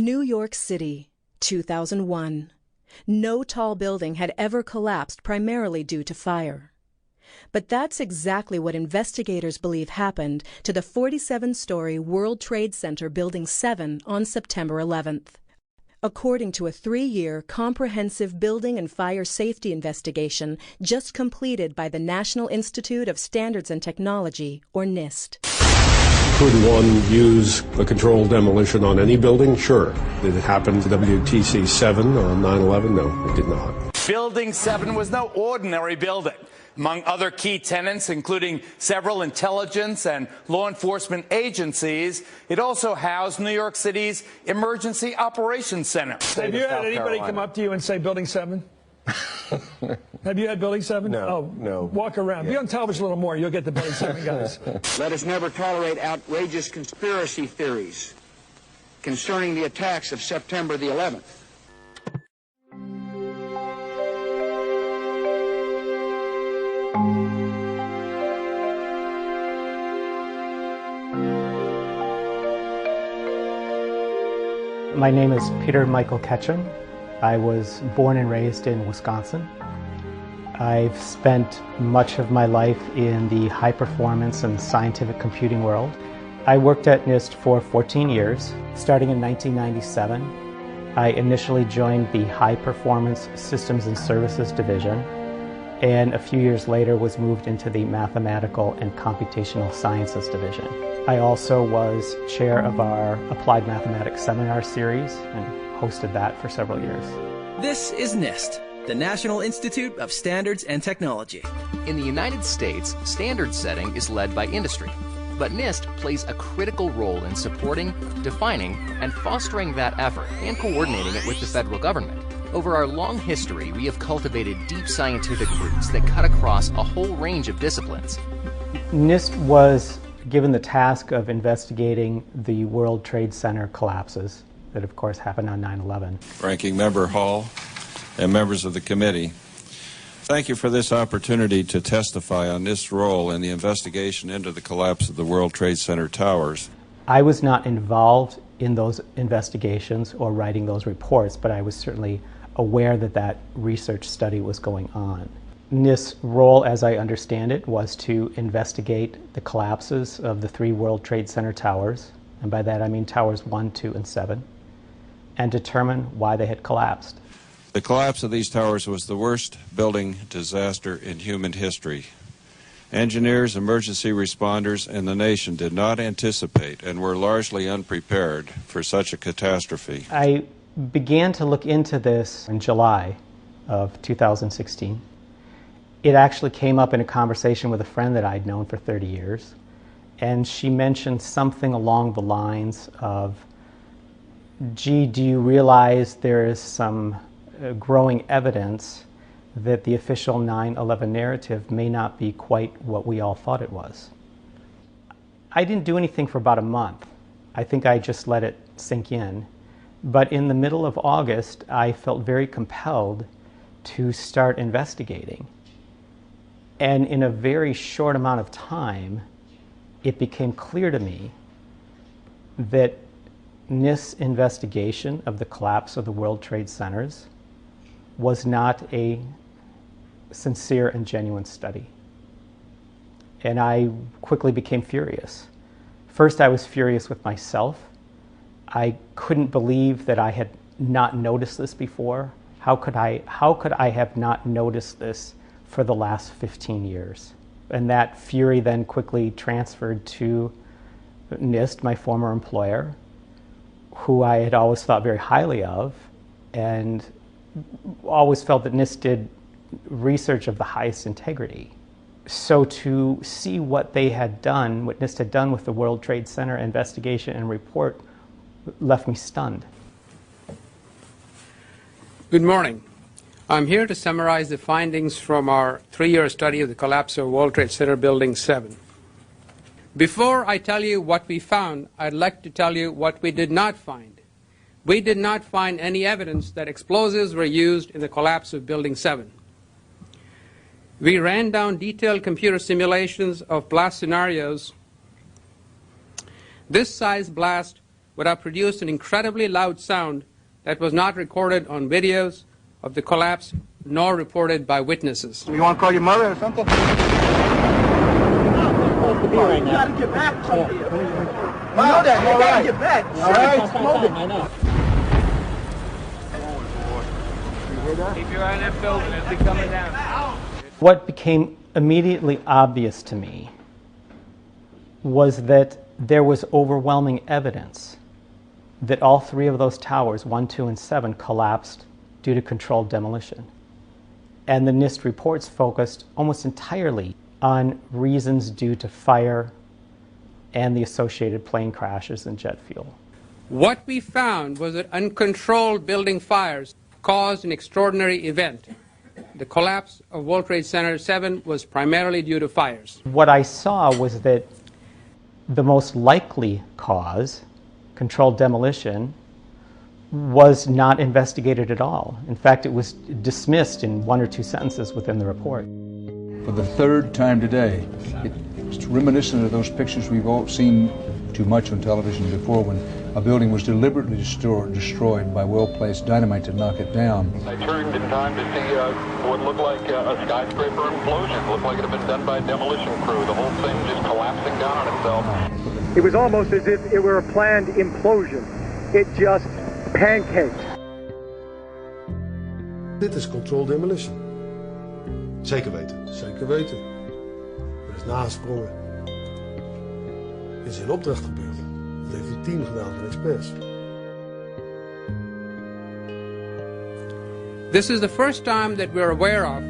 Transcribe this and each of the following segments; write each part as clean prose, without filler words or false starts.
New York City, 2001. No tall building had ever collapsed primarily due to fire. But that's exactly what investigators believe happened to the 47-story World Trade Center Building 7 on September 11th. According to a 3-year comprehensive building and fire safety investigation just completed by the National Institute of Standards and Technology, or NIST. Could one use a controlled demolition on any building? Sure. Did it happen to WTC 7 on 9/11? No, it did not. Building 7 was no ordinary building. Among other key tenants, including several intelligence and law enforcement agencies, it also housed New York City's Emergency Operations Center. Have you had anybody come up to you and say Building 7? Have you had Building 7? No. Oh, no. Walk around. Be on television a little more. You'll get the Building 7 guys. Let us never tolerate outrageous conspiracy theories concerning the attacks of September the 11th. My name is Michael Ketcham. I was born and raised in Wisconsin. I've spent much of my life in the high performance and scientific computing world. I worked at NIST for 14 years. Starting in 1997, I initially joined the High Performance Systems and Services Division, and a few years later was moved into the Mathematical and Computational Sciences Division. I also was chair of our Applied Mathematics Seminar Series and hosted that for several years. This is NIST, the National Institute of Standards and Technology. In the United States, standard setting is led by industry, but NIST plays a critical role in supporting, defining, and fostering that effort and coordinating it with the federal government. Over our long history, we have cultivated deep scientific roots that cut across a whole range of disciplines. NIST was given the task of investigating the World Trade Center collapses that, of course, happened on 9/11. Ranking Member Hall and members of the committee, thank you for this opportunity to testify on NIST's role in the investigation into the collapse of the World Trade Center towers. I was not involved in those investigations or writing those reports, but I was certainly aware that that research study was going on. NIST's role, as I understand it, was to investigate the collapses of the 3 World Trade Center towers, and by that I mean towers 1, 2, and 7, and determine why they had collapsed. The collapse of these towers was the worst building disaster in human history. Engineers, emergency responders, and the nation did not anticipate and were largely unprepared for such a catastrophe. I began to look into this in July of 2016. It actually came up in a conversation with a friend that I'd known for 30 years, and she mentioned something along the lines of, gee, do you realize there is some growing evidence that the official 9/11 narrative may not be quite what we all thought it was? I didn't do anything for about a month. I think I just let it sink in. But in the middle of August, I felt very compelled to start investigating. And in a very short amount of time, it became clear to me that NIST's investigation of the collapse of the World Trade Centers was not a sincere and genuine study. And I quickly became furious. First, I was furious with myself. I couldn't believe that I had not noticed this before. How could I have not noticed this for the last 15 years? And that fury then quickly transferred to NIST, my former employer, who I had always thought very highly of, and always felt that NIST did research of the highest integrity. So to see what they had done, what NIST had done with the World Trade Center investigation and report, left me stunned. Good morning. I'm here to summarize the findings from our 3-year study of the collapse of World Trade Center Building 7. Before I tell you what we found, I'd like to tell you what we did not find. We did not find any evidence that explosives were used in the collapse of Building 7. We ran down detailed computer simulations of blast scenarios. This size blast would have produced an incredibly loud sound that was not recorded on videos of the collapse nor reported by witnesses. You want to call your mother or something? You gotta get back from here. You know that. You gotta get back. All right. I know. Keep your eye on that building. It'll be coming down. What became immediately obvious to me was that there was overwhelming evidence that all three of those towers, 1, 2, and 7, collapsed due to controlled demolition. And the NIST reports focused almost entirely on reasons due to fire and the associated plane crashes and jet fuel. What we found was that uncontrolled building fires caused an extraordinary event. The collapse of World Trade Center 7 was primarily due to fires. What I saw was that the most likely cause, controlled demolition, was not investigated at all. In fact, it was dismissed in 1 or 2 sentences within the report. For the third time today, it's reminiscent of those pictures we've all seen too much on television before, when a building was deliberately destroyed by well-placed dynamite to knock it down. I turned in time to see what looked like a skyscraper implosion. It looked like it had been done by a demolition crew. The whole thing just collapsing down on itself. It was almost as if it were a planned implosion. It just pancaked. Dit is controlled demolition. Zeker weten. Zeker weten. Er is nagesprongen. Het is in opdracht gebeurd. Dat heeft het team gedaan van experts. This is the first time that we're aware of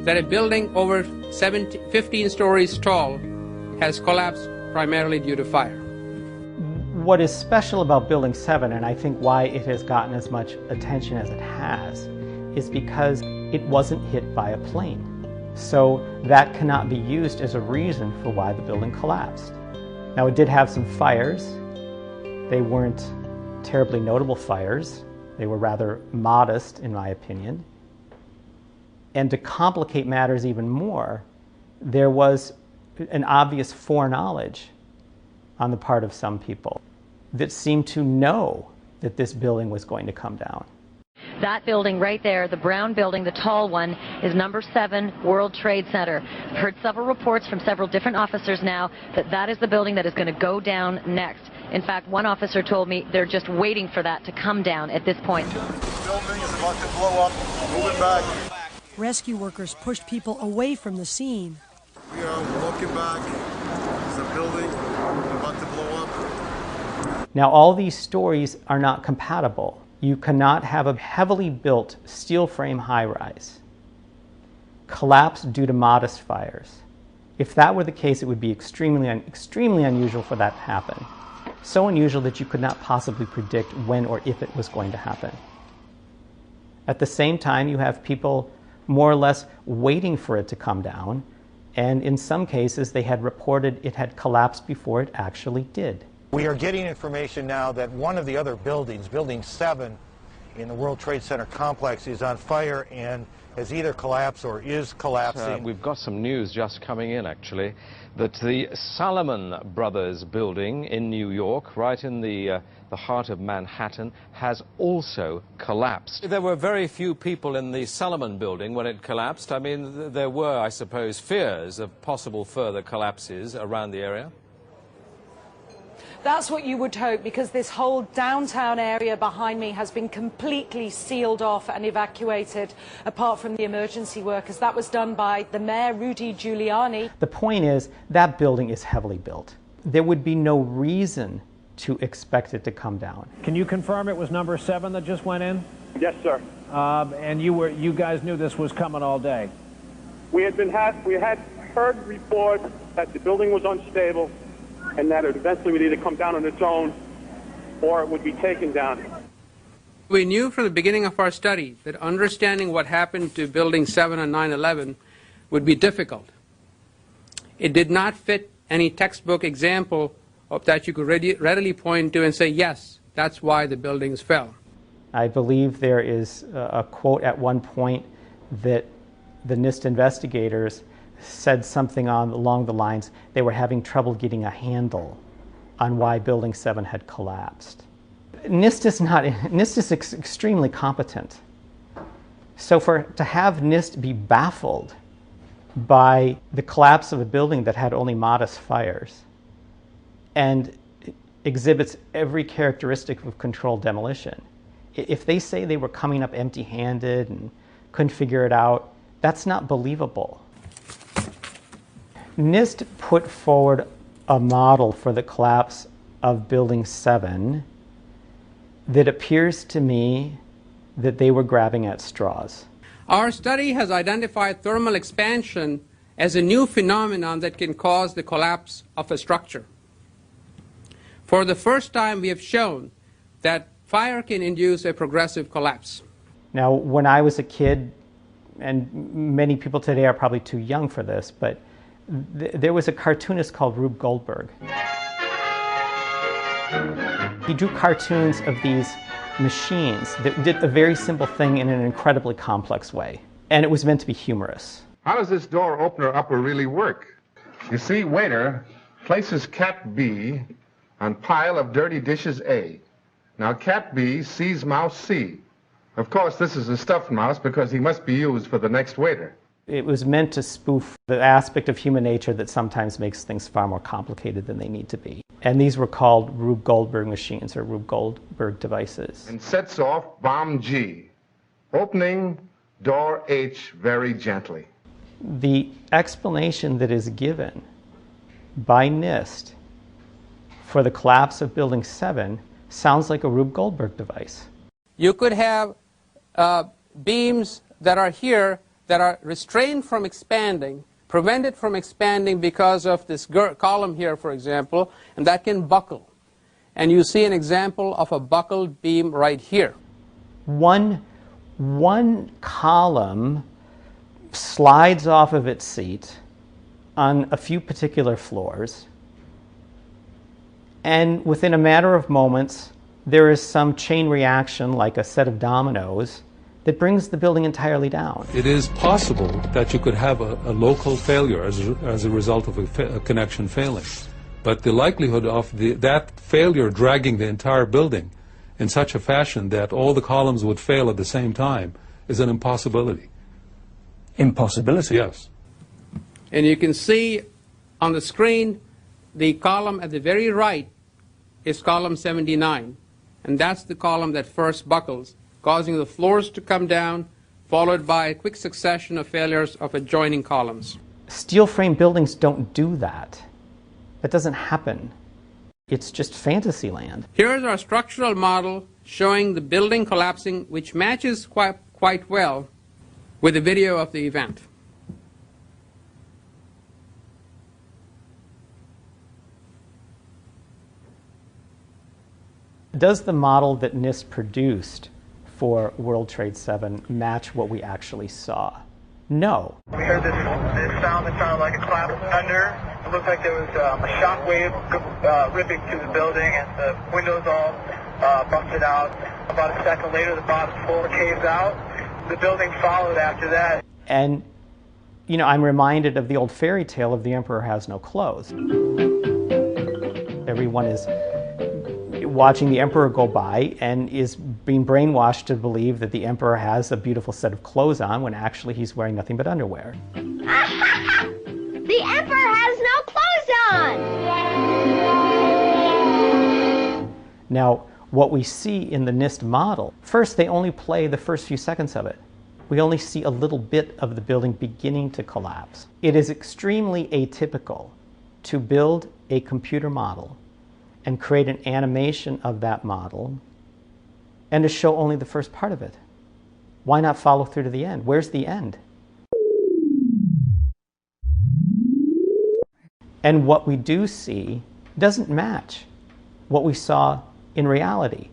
that a building over 15 stories tall has collapsed primarily due to fire. What is special about Building 7, and I think why it has gotten as much attention as it has, is because it wasn't hit by a plane. So that cannot be used as a reason for why the building collapsed. Now, it did have some fires. They weren't terribly notable fires. They were rather modest, in my opinion. And to complicate matters even more, there was an obvious foreknowledge on the part of some people that seemed to know that this building was going to come down. That building right there, the brown building, the tall one, is number 7 World Trade Center. I've heard several reports from several different officers now that that is the building that is going to go down next. In fact, one officer told me they're just waiting for that to come down at this point. This building is about to blow up. Moving back. Rescue workers pushed people away from the scene. We are walking back. There's a building about to blow up. Now, all these stories are not compatible. You cannot have a heavily built steel frame high-rise collapse due to modest fires. If that were the case, it would be extremely unusual for that to happen. So unusual that you could not possibly predict when or if it was going to happen. At the same time, you have people more or less waiting for it to come down, and in some cases they had reported it had collapsed before it actually did. We are getting information now that one of the other buildings, Building 7 in the World Trade Center complex, is on fire and has either collapsed or is collapsing. We've got some news just coming in, actually, that the Salomon Brothers building in New York, right in the heart of Manhattan, has also collapsed. There were very few people in the Salomon building when it collapsed. I mean, there were, I suppose, fears of possible further collapses around the area. That's what you would hope, because this whole downtown area behind me has been completely sealed off and evacuated, apart from the emergency workers. That was done by the mayor, Rudy Giuliani. The point is, that building is heavily built. There would be no reason to expect it to come down. Can you confirm it was number 7 that just went in? Yes, sir. And you guys knew this was coming all day? We had heard reports that the building was unstable and that it eventually would either come down on its own or it would be taken down. We knew from the beginning of our study that understanding what happened to Building 7 on 9/11 would be difficult. It did not fit any textbook example of that you could readily point to and say, yes, that's why the buildings fell. I believe there is a quote at one point that the NIST investigators said something along the lines they were having trouble getting a handle on why Building 7 had collapsed. NIST is extremely competent. So to have NIST be baffled by the collapse of a building that had only modest fires and exhibits every characteristic of controlled demolition, if they say they were coming up empty-handed and couldn't figure it out, that's not believable. NIST put forward a model for the collapse of Building 7 that appears to me that they were grabbing at straws. Our study has identified thermal expansion as a new phenomenon that can cause the collapse of a structure. For the first time, we have shown that fire can induce a progressive collapse. Now, when I was a kid, and many people today are probably too young for this, but there was a cartoonist called Rube Goldberg. He drew cartoons of these machines that did a very simple thing in an incredibly complex way, and it was meant to be humorous. How does this door opener upper really work? You see, waiter places cat B on pile of dirty dishes A. Now cat B sees mouse C. Of course, this is a stuffed mouse because he must be used for the next waiter. It was meant to spoof the aspect of human nature that sometimes makes things far more complicated than they need to be. And these were called Rube Goldberg machines or Rube Goldberg devices. And sets off bomb G, opening door H very gently. The explanation that is given by NIST for the collapse of Building 7 sounds like a Rube Goldberg device. You could have beams that are here that are restrained from expanding, prevented from expanding because of this column here, for example, and that can buckle. And you see an example of a buckled beam right here. One column slides off of its seat on a few particular floors, and within a matter of moments, there is some chain reaction, like a set of dominoes, that brings the building entirely down. It is possible that you could have a local failure as a result of a connection failing. But the likelihood of that failure dragging the entire building in such a fashion that all the columns would fail at the same time is an impossibility. Impossibility? Yes. And you can see on the screen the column at the very right is column 79. And that's the column that first buckles, causing the floors to come down, followed by a quick succession of failures of adjoining columns. Steel frame buildings don't do that. That doesn't happen. It's just fantasy land. Here's our structural model showing the building collapsing, which matches quite well with the video of the event. Does the model that NIST produced for World Trade 7 match what we actually saw? No. We heard this sound that sounded like a clap of thunder. It looked like there was a shock wave ripping through the building, and the windows all busted out. About a second later, the bottom floor caves out. The building followed after that. And, you know, I'm reminded of the old fairy tale of the emperor has no clothes. Everyone is watching the emperor go by and is being brainwashed to believe that the emperor has a beautiful set of clothes on when actually he's wearing nothing but underwear. The emperor has no clothes on! Now, what we see in the NIST model, first they only play the first few seconds of it. We only see a little bit of the building beginning to collapse. It is extremely atypical to build a computer model and create an animation of that model and to show only the first part of it. Why not follow through to the end? Where's the end? And what we do see doesn't match what we saw in reality.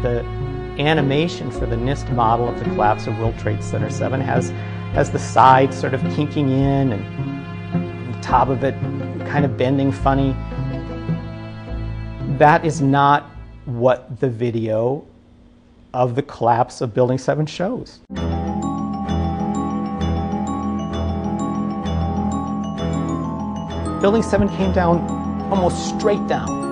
The animation for the NIST model of the collapse of World Trade Center 7 has the sides sort of kinking in and the top of it kind of bending funny. That is not what the video of the collapse of Building 7 shows. Building 7 came down almost straight down.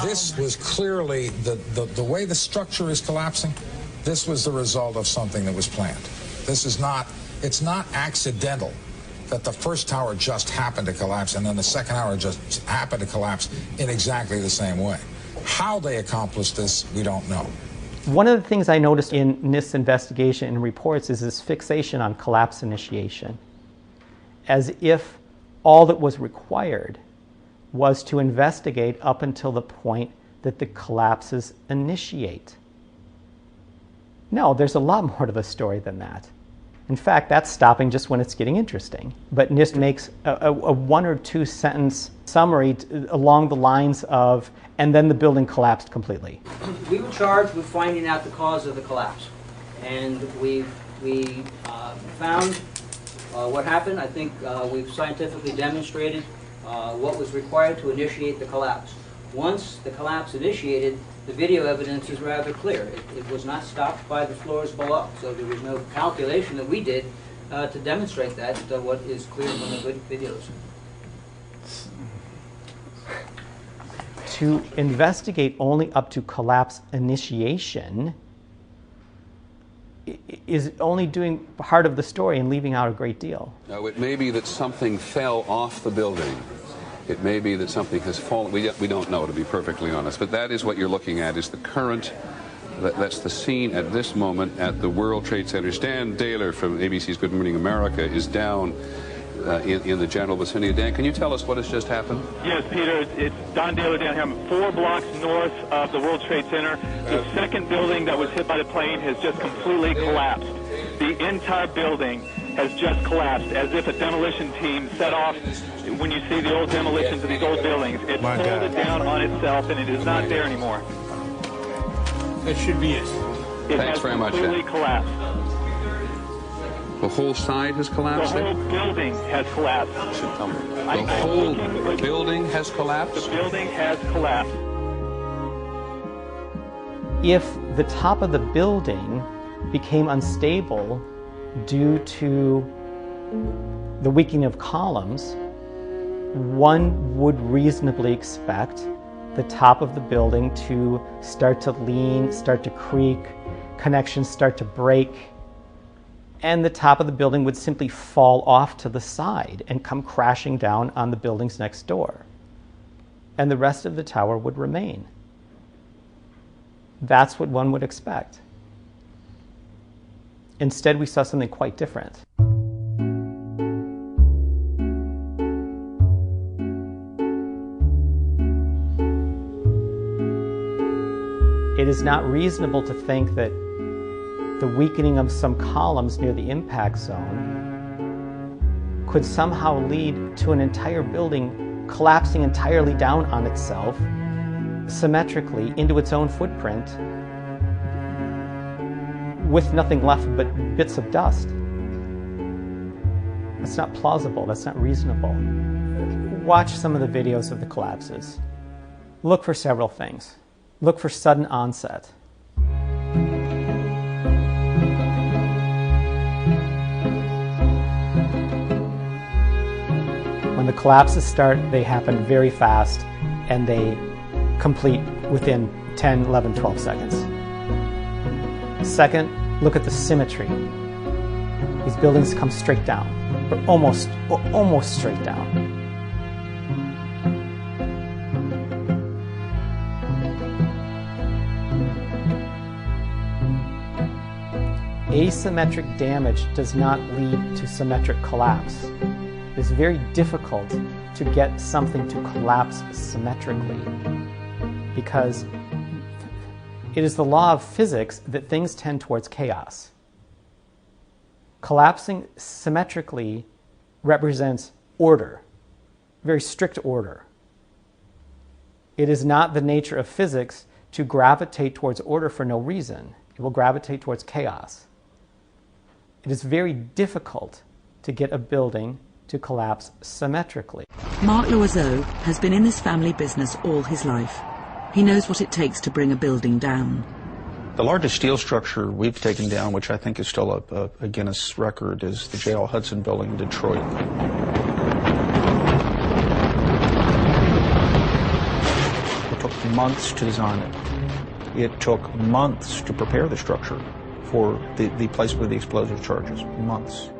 This was clearly, the way the structure is collapsing, this was the result of something that was planned. This is not, it's not accidental that the first tower just happened to collapse and then the second tower just happened to collapse in exactly the same way. How they accomplished this, we don't know. One of the things I noticed in NIST investigation and reports is this fixation on collapse initiation, as if all that was required was to investigate up until the point that the collapses initiate. No, there's a lot more to the story than that. In fact, that's stopping just when it's getting interesting. But NIST makes a 1 or 2 sentence summary along the lines of, and then the building collapsed completely. We were charged with finding out the cause of the collapse. And we found what happened. I think we've scientifically demonstrated what was required to initiate the collapse. Once the collapse initiated, the video evidence is rather clear. It was not stopped by the floors below, so there was no calculation that we did to demonstrate that, what is clear from the videos. To investigate only up to collapse initiation is only doing part of the story and leaving out a great deal. No, it may be that something fell off the building. It may be that something has fallen. We don't know, to be perfectly honest. But that is what you're looking at, is the current, that's the scene at this moment at the World Trade Center. Stan Daler from ABC's Good Morning America is down in the general vicinity. Dan, can you tell us what has just happened? Yes, Peter, it's Don Daler down here. I'm 4 blocks north of the World Trade Center. The second building that was hit by the plane has just completely collapsed. The entire building has just collapsed, as if a demolition team set off. When you see the old demolitions of these old buildings, it folded down on itself, and it is not there anymore. That should be it. Thanks very much. It has completely collapsed. The whole side has collapsed? The whole building has collapsed. The whole building has collapsed? The building has collapsed. If the top of the building became unstable due to the weakening of columns, one would reasonably expect the top of the building to start to lean, start to creak, connections start to break, and the top of the building would simply fall off to the side and come crashing down on the buildings next door. And the rest of the tower would remain. That's what one would expect. Instead, we saw something quite different. It is not reasonable to think that the weakening of some columns near the impact zone could somehow lead to an entire building collapsing entirely down on itself, symmetrically into its own footprint, with nothing left but bits of dust. That's not plausible. That's not reasonable. Watch some of the videos of the collapses. Look for several things. Look for sudden onset. When the collapses start, they happen very fast and they complete within 10, 11, 12 seconds. Second, look at the symmetry. These buildings come straight down, or almost straight down. Asymmetric damage does not lead to symmetric collapse. It is very difficult to get something to collapse symmetrically because it is the law of physics that things tend towards chaos. Collapsing symmetrically represents order, very strict order. It is not the nature of physics to gravitate towards order for no reason. It will gravitate towards chaos. It is very difficult to get a building to collapse symmetrically. Mark Loiseau has been in this family business all his life. He knows what it takes to bring a building down. The largest steel structure we've taken down, which I think is still a Guinness record, is the J.L. Hudson building in Detroit. It took months to design it. It took months to prepare the structure for the placement of the explosive charges. Months.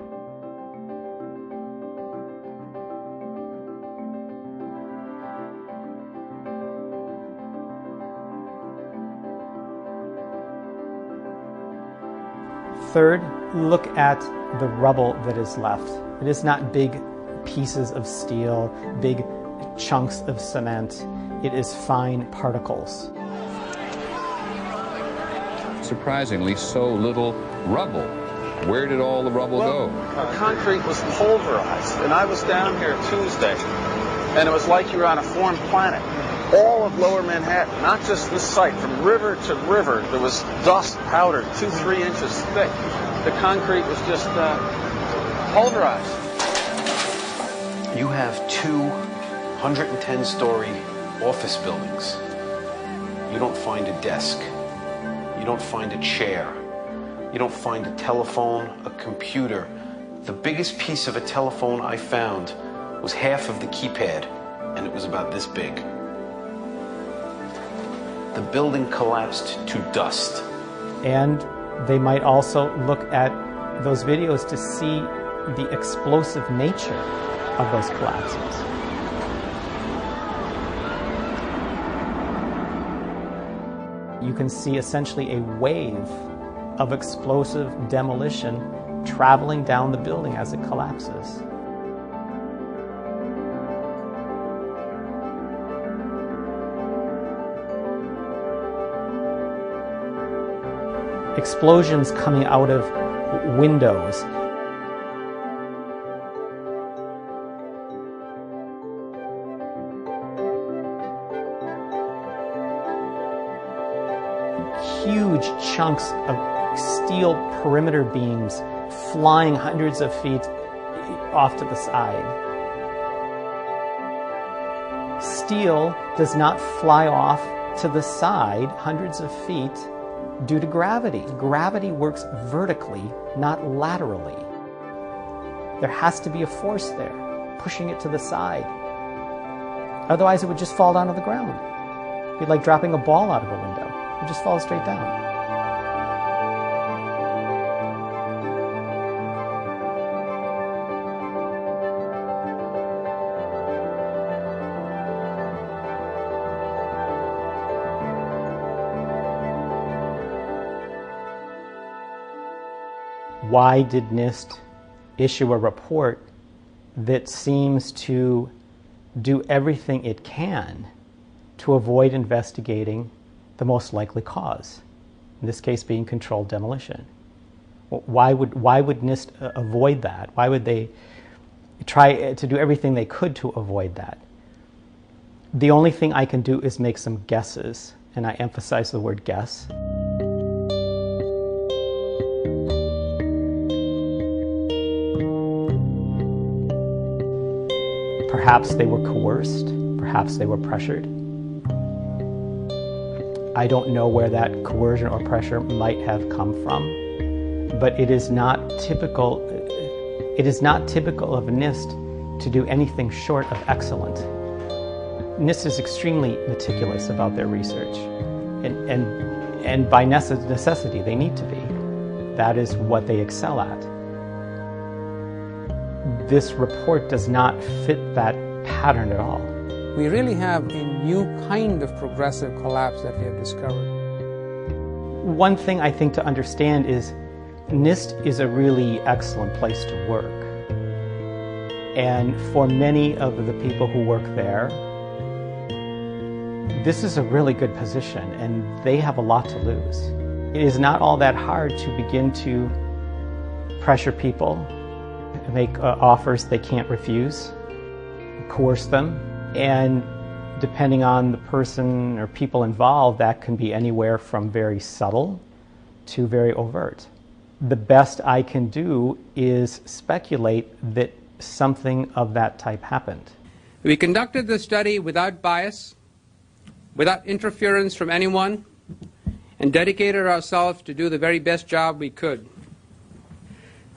Third, look at the rubble that is left. It is not big pieces of steel, big chunks of cement. It is fine particles. Surprisingly, so little rubble. Where did all the rubble go? The concrete was pulverized, and I was down here Tuesday, and it was like you were on a foreign planet. All of Lower Manhattan, not just this site, from river to river, there was dust powdered 2-3 inches thick. The concrete was just pulverized. You have 2 110-story office buildings. You don't find a desk. You don't find a chair. You don't find a telephone, a computer. The biggest piece of a telephone I found was half of the keypad, and it was about this big. The building collapsed to dust. And they might also look at those videos to see the explosive nature of those collapses. You can see essentially a wave of explosive demolition traveling down the building as it collapses. Explosions coming out of windows. Huge chunks of steel perimeter beams flying hundreds of feet off to the side. Steel does not fly off to the side hundreds of feet due to gravity. Gravity works vertically, not laterally. There has to be a force there, pushing it to the side. Otherwise, it would just fall down to the ground. It'd be like dropping a ball out of a window. It would just fall straight down. Why did NIST issue a report that seems to do everything it can to avoid investigating the most likely cause, in this case being controlled demolition? Why would NIST avoid that? Why would they try to do everything they could to avoid that? The only thing I can do is make some guesses, and I emphasize the word guess. Perhaps they were coerced, perhaps they were pressured. I don't know where that coercion or pressure might have come from, but it is not typical of NIST to do anything short of excellent. NIST is extremely meticulous about their research, and by necessity they need to be. That is what they excel at. This report does not fit that pattern at all. We really have a new kind of progressive collapse that we have discovered. One thing I think to understand is NIST is a really excellent place to work. And for many of the people who work there, this is a really good position and they have a lot to lose. It is not all that hard to begin to pressure people, make offers they can't refuse, coerce them, and depending on the person or people involved, that can be anywhere from very subtle to very overt. The best I can do is speculate that something of that type happened. We conducted the study without bias, without interference from anyone, and dedicated ourselves to do the very best job we could.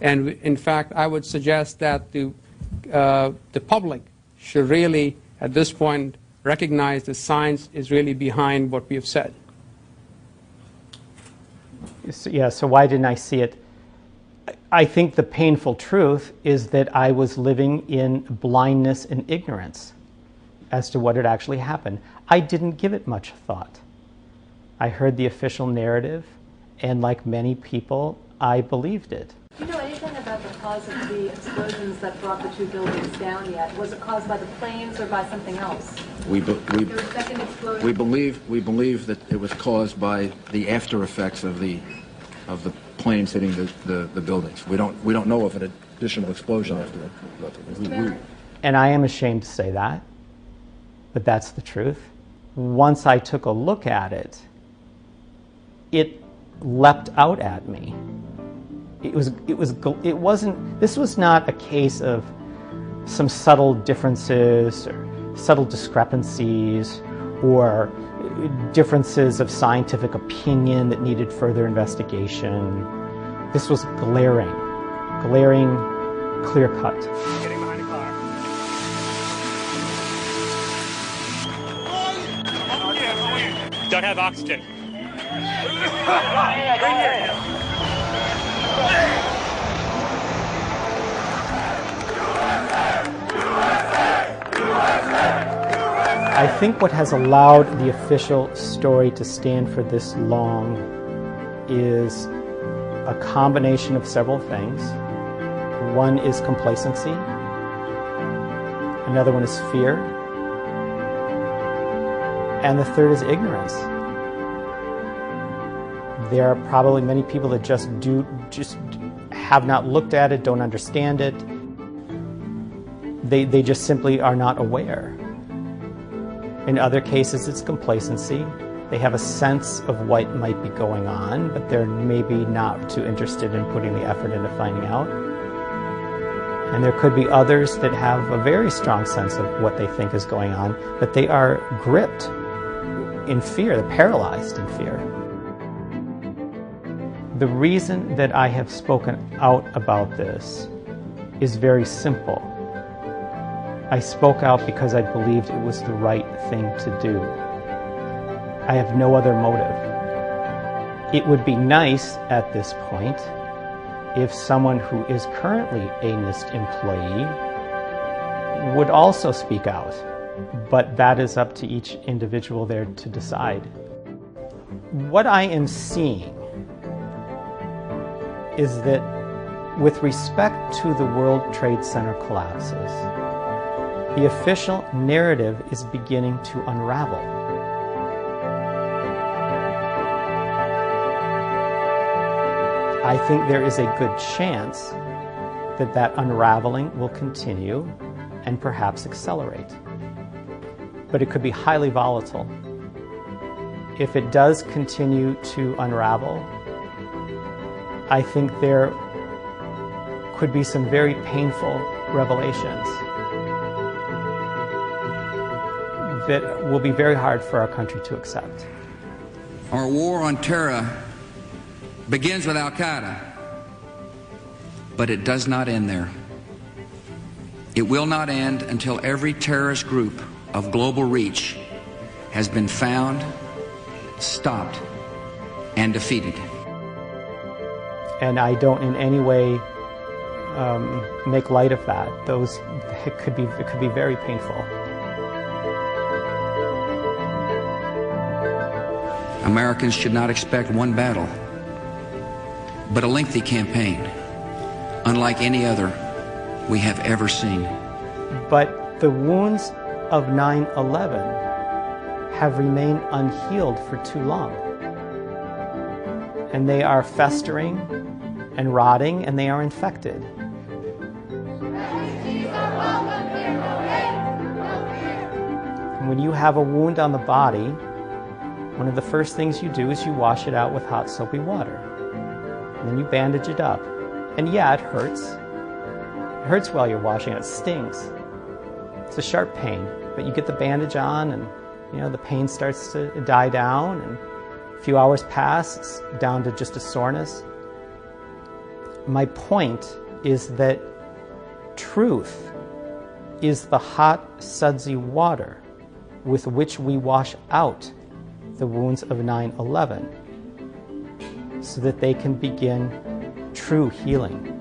And in fact, I would suggest that the public should really, at this point, recognize the science is really behind what we have said. So why didn't I see it? I think the painful truth is that I was living in blindness and ignorance as to what had actually happened. I didn't give it much thought. I heard the official narrative, and like many people, I believed it. Do you know anything about the cause of the explosions that brought the two buildings down yet? Was it caused by the planes or by something else? We believe that it was caused by the after effects of the planes hitting the buildings. We don't know of an additional explosion after that. And I am ashamed to say that, but that's the truth. Once I took a look at it, it leapt out at me. This was not a case of some subtle differences or subtle discrepancies or differences of scientific opinion that needed further investigation. This was glaring, clear cut. Getting behind a car. Don't have oxygen. I think what has allowed the official story to stand for this long is a combination of several things. One is complacency. Another one is fear. And the third is ignorance. There are probably many people that just have not looked at it, don't understand it. They just simply are not aware. In other cases, it's complacency. They have a sense of what might be going on, but they're maybe not too interested in putting the effort into finding out. And there could be others that have a very strong sense of what they think is going on, but they are gripped in fear, they're paralyzed in fear. The reason that I have spoken out about this is very simple. I spoke out because I believed it was the right thing to do. I have no other motive. It would be nice at this point if someone who is currently a NIST employee would also speak out, but that is up to each individual there to decide. What I am seeing is that with respect to the World Trade Center collapses, the official narrative is beginning to unravel. I think there is a good chance that that unraveling will continue and perhaps accelerate. But it could be highly volatile. If it does continue to unravel, I think there could be some very painful revelations that will be very hard for our country to accept. Our war on terror begins with Al-Qaeda, but it does not end there. It will not end until every terrorist group of global reach has been found, stopped, and defeated. And I don't in any way make light of that. It could be very painful. Americans should not expect one battle, but a lengthy campaign, unlike any other we have ever seen. But the wounds of 9/11 have remained unhealed for too long. And they are festering and rotting, and they are infected. And when you have a wound on the body, one of the first things you do is you wash it out with hot soapy water. And then you bandage it up. And yeah, it hurts. It hurts while you're washing it. It stings. It's a sharp pain, but you get the bandage on and the pain starts to die down, and a few hours pass, it's down to just a soreness. My point is that truth is the hot, sudsy water with which we wash out the wounds of 9/11 so that they can begin true healing.